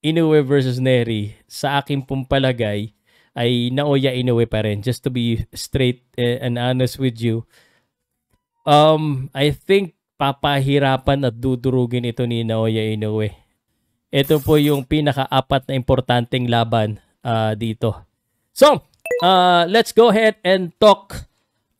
Inoue versus Neri, sa aking pong palagay, ay Naoya Inoue pa rin. Just to be straight and honest with you, I think papahirapan at dudurugin ito ni Naoya Inoue. Ito po yung pinaka-apat na importanteng laban dito. So, let's go ahead and talk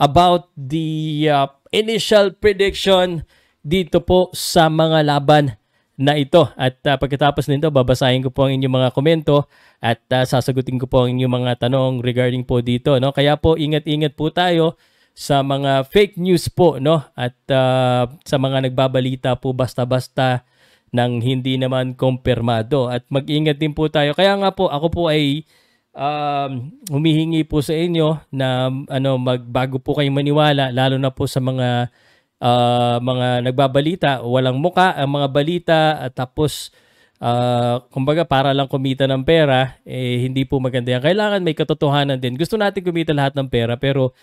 about the initial prediction dito po sa mga laban na ito. At pagkatapos nito, babasahin ko po ang inyong mga komento at sasagutin ko po ang inyong mga tanong regarding po dito. No? Kaya po, ingat-ingat po tayo sa mga fake news po, no? At sa mga nagbabalita po basta-basta ng hindi naman kumpirmado. At mag-ingat din po tayo. Kaya nga po, ako po ay humihingi po sa inyo na bago po kayong maniwala, lalo na po sa mga nagbabalita, walang muka ang mga balita at tapos kumbaga para lang kumita ng pera, hindi po maganda yan. Kailangan may katotohanan din. Gusto natin kumita lahat ng pera pero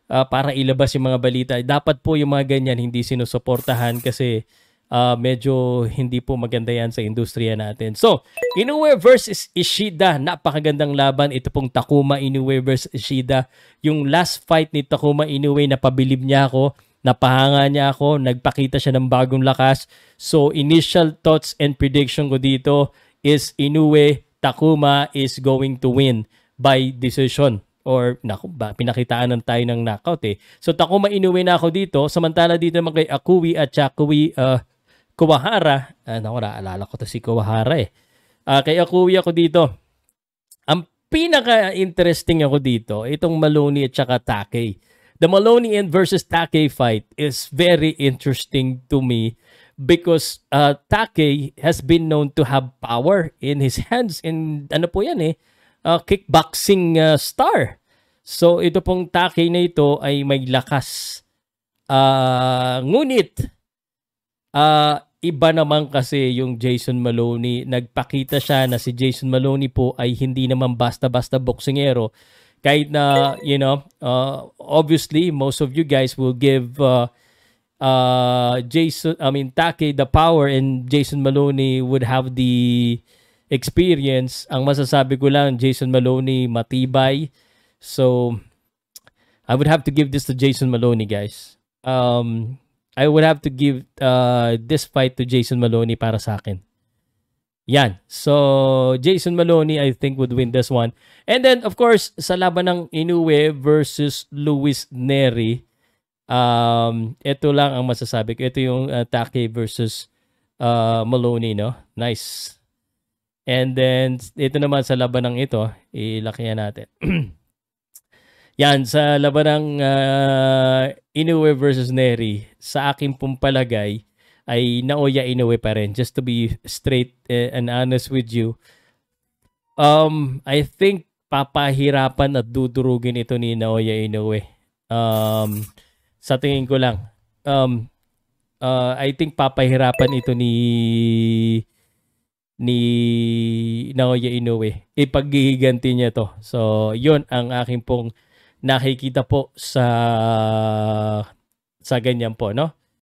para ilabas yung mga balita, dapat po yung mga ganyan hindi sinusuportahan kasi medyo hindi po maganda yan sa industriya natin. So, Inoue versus Ishida, napakagandang laban. Ito pong Takuma Inoue versus Ishida. Yung last fight ni Takuma Inoue, napabilib niya ako, napahanga niya ako, nagpakita siya ng bagong lakas. So, initial thoughts and prediction ko dito is Inoue Takuma is going to win by decision. Or, pinakitaan ng tayo ng knockout eh. So, Takuma Inoue na ako dito. Samantala dito naman kay Akui at Chakui Kawahara. Naalala ko to si Kawahara eh. Kay Akui ako dito. Ang pinaka-interesting ako dito, itong Maloney at saka Takei. The Maloney versus Takei fight is very interesting to me because Takei has been known to have power in his hands in kickboxing star. So ito pong Takei na ito ay may lakas. Ngunit iba naman kasi yung Jason Maloney. Nagpakita siya na si Jason Maloney po ay hindi naman basta-basta boksingero. Kahit na, obviously, most of you guys will give Takei the power and Jason Maloney would have the experience. Ang masasabi ko lang, Jason Maloney matibay. So, I would have to give this to Jason Maloney, guys. I would have to give this fight to Jason Maloney para sa akin. Yan. So, Jason Maloney, I think, would win this one. And then, of course, sa laban ng Inoue versus Luis Neri, ito lang ang masasabi ko. Ito yung Takei versus Maloney, no? Nice. And then, ito naman sa laban ng ito, ilakihan natin. Yan, sa laban ng Inoue versus Neri, sa aking pong palagay, ay Naoya Inoue pa rin. Just to be straight and honest with you, I think papahirapan at dudurugin ito ni Naoya Inoue. Sa tingin ko lang, I think papahirapan ito ni Naoya Inoue. Ipaghihiganti niya to. So, yun ang aking pong nakikita po sa ganyan po, no?